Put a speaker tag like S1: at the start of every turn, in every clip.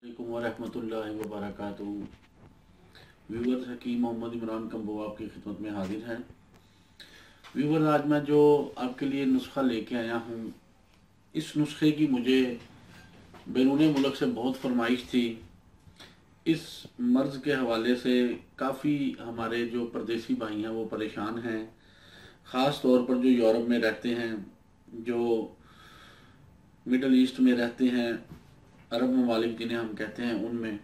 S1: अस्सलामुअलैकुम वरहमतुल्लाहि वबरकातुहू। व्यूवर्स, हकीम मोहम्मद इमरान कम्बो आपकी खिदमत में हाजिर हैं। व्यूवर्स, आज मैं जो आपके लिए नुस्खा लेके आया हूँ, इस नुस्खे की मुझे बैरून मुल्क से बहुत फरमाइश थी। इस मर्ज़ के हवाले से काफ़ी हमारे जो परदेसी भाई हैं वो परेशान हैं, ख़ास तौर पर जो यूरोप में रहते हैं, जो मिडल ईस्ट में रहते हैं, अरब ममालिक जिन्हें हम कहते हैं, उनमें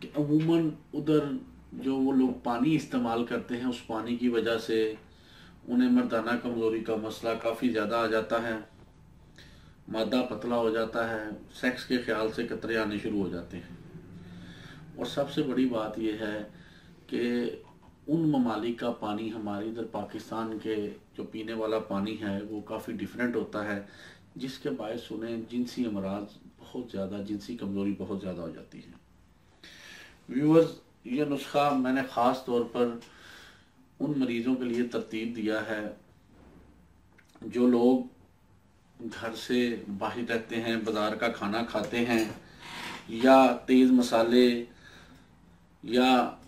S1: कि अमूमन उधर जो वो लोग पानी इस्तेमाल करते हैं, उस पानी की वजह से उन्हें मर्दाना कमज़ोरी का मसला काफ़ी ज़्यादा आ जाता है, मादा पतला हो जाता है, सेक्स के ख्याल से कतरे आने शुरू हो जाते हैं। और सबसे बड़ी बात यह है कि उन ममालिक का पानी हमारे इधर पाकिस्तान के जो पीने वाला पानी है वो काफ़ी डिफरेंट होता है, जिसके बायस उन्हें जिनसी अमराज बहुत ज़्यादा, जिनसी कमज़ोरी बहुत ज़्यादा हो जाती है। व्यूअर्स, ये नुस्खा मैंने ख़ास तौर पर उन मरीज़ों के लिए तरतीब दिया है जो लोग घर से बाहर रहते हैं, बाज़ार का खाना खाते हैं, या तेज़ मसाले या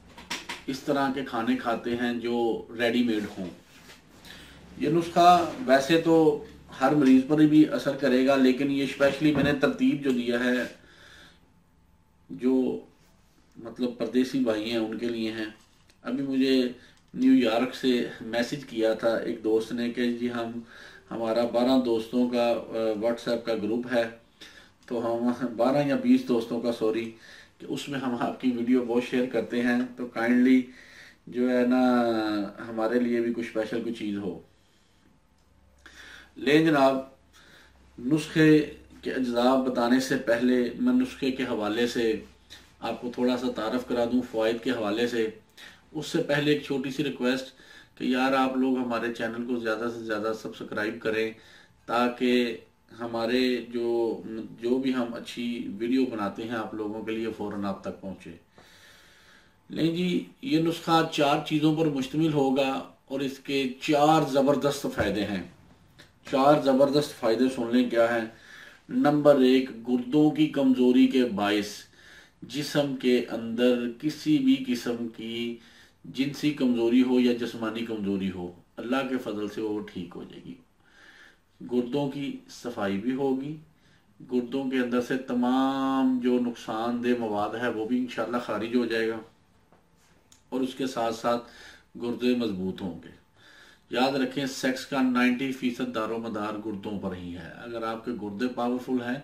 S1: इस तरह के खाने खाते हैं जो रेडीमेड हों। ये नुस्खा वैसे तो हर मरीज़ पर भी असर करेगा, लेकिन ये स्पेशली मैंने तरतीब जो दिया है, जो मतलब परदेसी भाई हैं उनके लिए हैं। अभी मुझे न्यूयॉर्क से मैसेज किया था एक दोस्त ने कि जी हमारा 12 दोस्तों का व्हाट्सएप का ग्रुप है, तो हम 12 या 20 दोस्तों का, सॉरी, कि उसमें हम आपकी वीडियो बहुत शेयर करते हैं, तो काइंडली जो है ना हमारे लिए भी कुछ स्पेशल कुछ चीज़ हो। ले जनाब, नुस्खे के अज्जा बताने से पहले मैं नुस्खे के हवाले से आपको थोड़ा सा तारफ़ करा दूं, फ़वाइद के हवाले से। उससे पहले एक छोटी सी रिक्वेस्ट कि यार आप लोग हमारे चैनल को ज़्यादा से ज़्यादा सब्सक्राइब करें, ताकि हमारे जो जो भी हम अच्छी वीडियो बनाते हैं आप लोगों के लिए फ़ौरन आप तक पहुँचे। नहीं जी, ये नुस्खा 4 चीज़ों पर मुश्तमिल होगा और इसके 4 ज़बरदस्त फ़ायदे हैं। 4 ज़बरदस्त फ़ायदे सुन लें क्या है। नंबर 1, गुर्दों की कमज़ोरी के बायस जिस्म के अंदर किसी भी किस्म की जिनसी कमज़ोरी हो या जिस्मानी कमज़ोरी हो, अल्लाह के फजल से वो ठीक हो जाएगी। गुर्दों की सफाई भी होगी, गुर्दों के अंदर से तमाम जो नुकसानदेह मवाद है वो भी इंशाल्लाह खारिज हो जाएगा, और उसके साथ साथ गुर्दे मजबूत होंगे। याद रखें, सेक्स का 90% दारोमदार गुर्दों पर ही है। अगर आपके गुर्दे पावरफुल हैं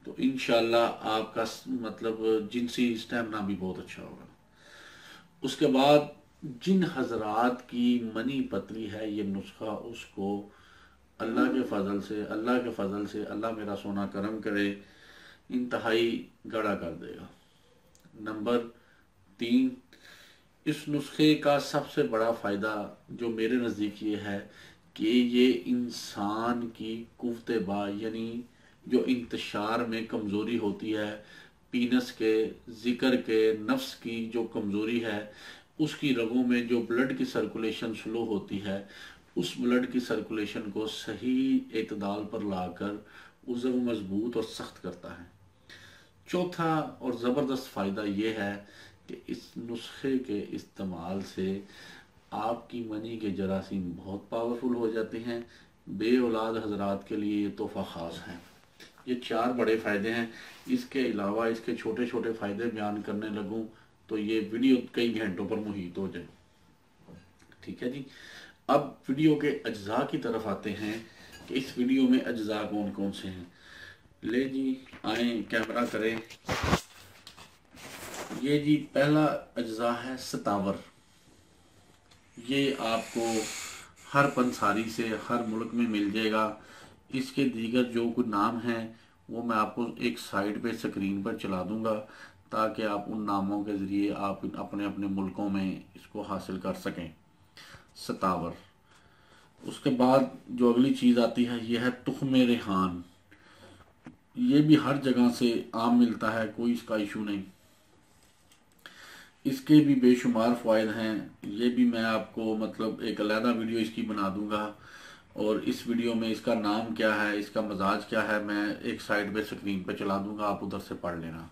S1: तो इंशाल्लाह आपका मतलब जिनसी स्टेमिना भी बहुत अच्छा होगा। उसके बाद जिन हजरात की मनी पतली है, ये नुस्खा उसको अल्लाह के फजल से अल्लाह मेरा सोना करम करे, इंतहाई गड़ा कर देगा। नंबर 3, इस नुस्खे का सबसे बड़ा फ़ायदा जो मेरे नज़दीक ये है कि ये इंसान की कुव्वत बा, यानी जो इंतशार में कमज़ोरी होती है, पीनस के, ज़िक्र के, नफ्स की जो कमज़ोरी है, उसकी रगों में जो ब्लड की सर्कुलेशन स्लो होती है, उस ब्लड की सर्कुलेशन को सही एतदाल पर लाकर उसे मजबूत और सख्त करता है। चौथा और ज़बरदस्त फ़ायदा ये है कि इस नुस्खे के इस्तेमाल से आपकी मनी के जरासीम बहुत पावरफुल हो जाते हैं। बे औलाद हजरात के लिए ये तोहफ़ा ख़ास है। ये 4 बड़े फ़ायदे हैं। इसके अलावा इसके छोटे छोटे फ़ायदे बयान करने लगूं तो ये वीडियो कई घंटों पर मुहित हो जाए। ठीक है जी, अब वीडियो के अज्जा की तरफ आते हैं कि इस वीडियो में अज्जा कौन कौन से हैं। ले जी, आए, कैमरा करें। ये जी पहला अज्जा है सतावर। ये आपको हर पंसारी से हर मुल्क में मिल जाएगा। इसके दीगर जो कुछ नाम हैं वो मैं आपको एक साइड पे स्क्रीन पर चला दूंगा, ताकि आप उन नामों के ज़रिए आप अपने अपने मुल्कों में इसको हासिल कर सकें। सतावर। उसके बाद जो अगली चीज़ आती है ये है तुख्म रेहान। ये भी हर जगह से आम मिलता है, कोई इसका इशू नहीं। इसके भी बेशुमार फ़ायदे हैं। ये भी मैं आपको मतलब एक अलहदा वीडियो इसकी बना दूंगा। और इस वीडियो में इसका नाम क्या है, इसका मजाज क्या है, मैं एक साइड पे स्क्रीन पे चला दूंगा, आप उधर से पढ़ लेना।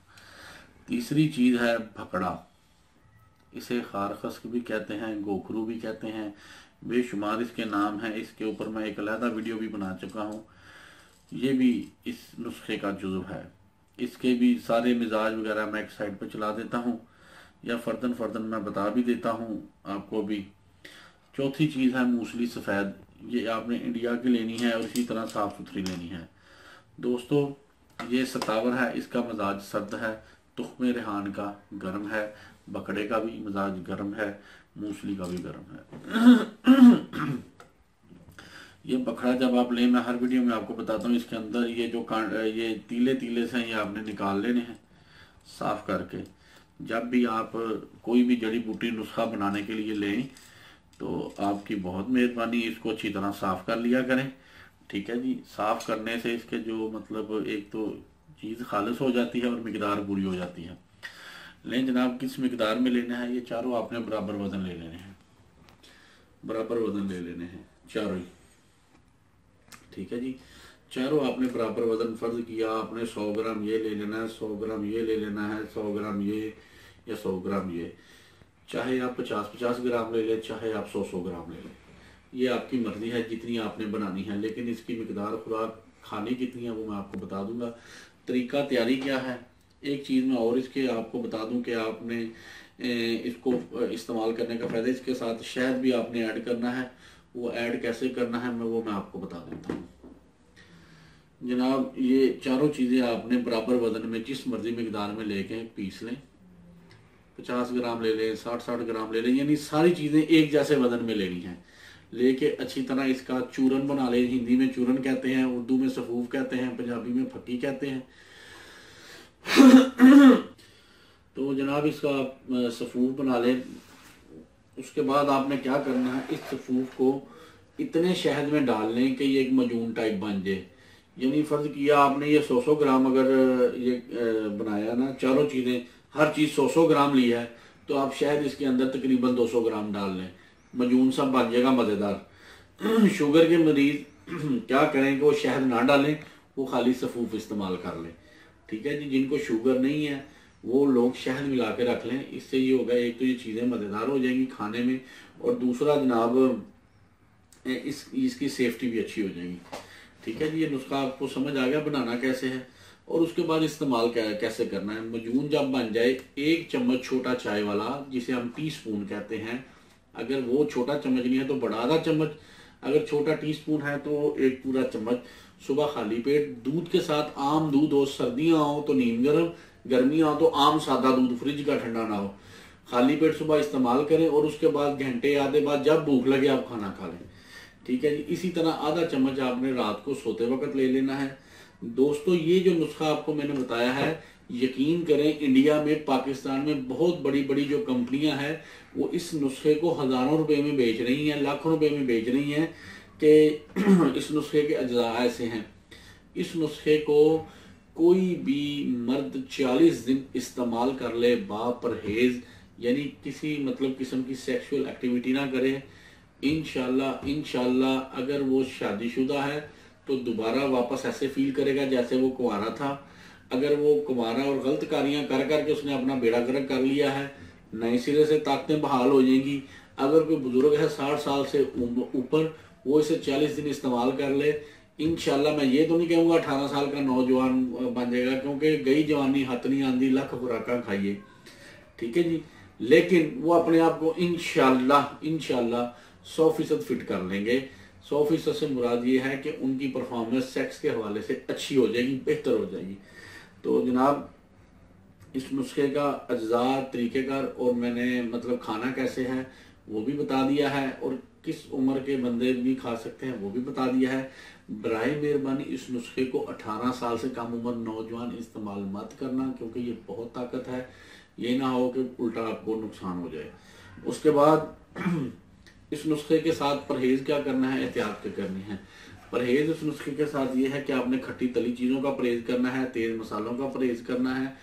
S1: तीसरी चीज़ है भकड़ा। इसे खारखस भी कहते हैं, गोखरू भी कहते हैं, बेशुमार इसके नाम हैं। इसके ऊपर मैं एक अलहदा वीडियो भी बना चुका हूँ। ये भी इस नुस्खे का जुज़्व है। इसके भी सारे मिजाज वगैरह मैं एक साइड पे चला देता हूँ, या फर्दन फर्दन मैं बता भी देता हूँ आपको भी। चौथी चीज़ है मूसली सफ़ेद। ये आपने इंडिया की लेनी है और इसी तरह साफ़ सुथरी लेनी है। दोस्तों ये सतावर है, इसका मजाज सर्द है। तुख्मे रेहान का गर्म है, बकड़े का भी मजाज गर्म है, मूसली का भी गर्म है। ये बकरा जब आप लें, मैं हर वीडियो में आपको बताता हूँ, इसके अंदर ये जो ये तीले तीले से ये आपने निकाल लेने हैं साफ करके। जब भी आप कोई भी जड़ी बूटी नुस्खा बनाने के लिए लें तो आपकी बहुत मेहरबानी, इसको अच्छी तरह साफ कर लिया करें। ठीक है जी। साफ करने से इसके जो मतलब एक तो चीज़ खालिस हो जाती है और मिकदार पूरी हो जाती है। लेकिन जनाब किस मिकदार में लेना है, ये चारों आपने बराबर वजन ले लेने हैं, बराबर वजन ले लेने हैं चारों ही। ठीक है जी। चारों आपने बराबर वजन फर्ज किया, आपने 100 ग्राम ये ले लेना है, 100 ग्राम ये ले लेना है, 100 ग्राम ये या 100 ग्राम ये। चाहे आप 50-50 ग्राम ले लें, चाहे आप 100-100 ग्राम ले लें, ये आपकी मर्जी है जितनी आपने बनानी है। लेकिन इसकी मिकदार खुराक खाने कितनी है वो मैं आपको बता दूंगा। तरीका तैयारी क्या है, एक चीज़ मैं और इसके आपको बता दूं कि आपने इसको इस्तेमाल करने का फ़ायदा, इसके साथ शहद भी आपने ऐड करना है। वो ऐड कैसे करना है मैं आपको बता देता हूँ। जनाब ये चारों चीज़ें आपने बराबर वजन में जिस मर्जी मिकदार में लेके पीस लें। 50 ग्राम ले लें, 60-60 ग्राम ले लें, यानी सारी चीज़ें एक जैसे वजन में लेनी है। लेके अच्छी तरह इसका चूरन बना लें। हिंदी में चूरन कहते हैं, उर्दू में सफूफ कहते हैं, पंजाबी में फक्की कहते हैं। तो जनाब इसका सफूफ बना लें। उसके बाद आपने क्या करना है, इस सफूफ को इतने शहद में डाल लें कि ये एक मजून टाइप बन जाए। यानी फ़र्ज किया आपने ये 100 ग्राम अगर ये बनाया ना, चारों चीज़ें हर चीज़ 100 ग्राम ली है, तो आप शहद इसके अंदर तकरीबन 200 ग्राम डाल लें। मजून सब बन जाएगा मज़ेदार। शुगर के मरीज क्या करें कि वो शहद ना डालें, वो खाली सफूफ इस्तेमाल कर लें। ठीक है जी। जिनको शुगर नहीं है वो लोग शहद मिला के रख लें। इससे ये होगा, एक तो ये चीज़ें मज़ेदार हो जाएंगी खाने में, और दूसरा जनाब इसकी सेफ्टी भी अच्छी हो जाएगी। ठीक है जी। ये नुस्खा आपको समझ आ गया बनाना कैसे है, और उसके बाद इस्तेमाल कैसे करना है। मजून जब बन जाए, 1 चम्मच छोटा चाय वाला जिसे हम टीस्पून कहते हैं, अगर वो छोटा चम्मच नहीं है तो बड़ा आधा चम्मच, अगर छोटा टीस्पून है तो 1 पूरा चम्मच सुबह खाली पेट दूध के साथ, आम दूध हो, सर्दियाँ हो तो नीम गर्म, गर्मियाँ हो तो आम सादा दूध, फ्रिज का ठंडा ना हो, खाली पेट सुबह इस्तेमाल करें। और उसके बाद घंटे आधे बाद जब भूख लगे आप खाना खा लें। ठीक है जी। इसी तरह आधा चम्मच आपने रात को सोते वक्त ले लेना है। दोस्तों ये जो नुस्खा आपको मैंने बताया है, यकीन करें इंडिया में, पाकिस्तान में बहुत बड़ी बड़ी जो कंपनियां हैं वो इस नुस्खे को हज़ारों रुपए में बेच रही हैं, लाखों रुपए में बेच रही हैं कि इस नुस्खे के अज्जा ऐसे हैं। इस नुस्खे को कोई भी मर्द 40 दिन इस्तेमाल कर ले बापरहेज, यानी किसी मतलब किस्म की सेक्सुअल एक्टिविटी ना करे, इंशाल्लाह अगर वो शादीशुदा है तो दोबारा वापस ऐसे फील करेगा जैसे वो कुंवारा था। अगर वो कुंवारा और गलत कारियां कर करके उसने अपना बेड़ा गर्क कर लिया है, नए सिरे से ताकतें बहाल हो जाएंगी। अगर कोई बुजुर्ग है 60 साल से ऊपर, वो इसे 40 दिन इस्तेमाल कर ले, इंशाल्लाह मैं ये तो नहीं कहूँगा 18 साल का नौजवान बन जाएगा, क्योंकि गई जवानी हाथ नहीं आंदी, लख खुराका खाइए। ठीक है जी। लेकिन वो अपने आप को इंशाल्लाह 100% फिट कर लेंगे। 100% से मुराद ये है कि उनकी परफॉर्मेंस सेक्स के हवाले से अच्छी हो जाएगी, बेहतर हो जाएगी। तो जनाब इस नुस्खे का अज्जा, तरीक़ेकार और मैंने मतलब खाना कैसे है वो भी बता दिया है, और किस उम्र के बंदे भी खा सकते हैं वो भी बता दिया है। बराए मेहरबानी इस नुस्खे को 18 साल से कम उम्र नौजवान इस्तेमाल मत करना, क्योंकि ये बहुत ताकत है। ये ना हो कि उल्टा आपको नुकसान हो जाए। उसके बाद इस नुस्खे के साथ परहेज क्या करना है, एहतियात क्या करनी है। परहेज इस नुस्खे के साथ ये है कि आपने खट्टी तली चीज़ों का परहेज करना है, तेज मसालों का परहेज करना है,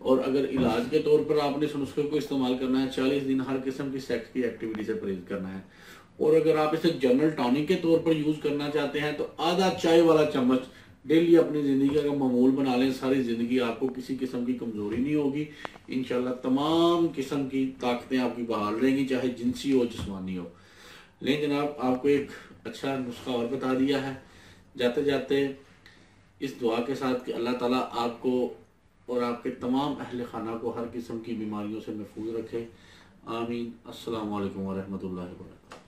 S1: और अगर इलाज के तौर पर आपने इस नुस्खे को इस्तेमाल करना है 40 दिन हर किस्म की सेक्स की एक्टिविटी से परहेज करना है। और अगर आप इसे जनरल टॉनिक के तौर पर यूज करना चाहते हैं तो आधा चाय वाला चम्मच डेली अपनी जिंदगी का मामूल बना लें। सारी जिंदगी आपको किसी किस्म की कमजोरी नहीं होगी। इंशाल्लाह तमाम किस्म की ताकतें आपकी बहाल रहेंगी, चाहे जिनसी हो जिस्मानी हो। लेकिन जनाब आपको एक अच्छा नुस्खा और बता दिया है जाते जाते, इस दुआ के साथ कि अल्लाह ताला आपको और आपके तमाम अहले खाना को हर किस्म की बीमारियों से महफूज रखे। आमीन। अस्सलाम वालेकुम व रहमतुल्लाहि व बरकातहू।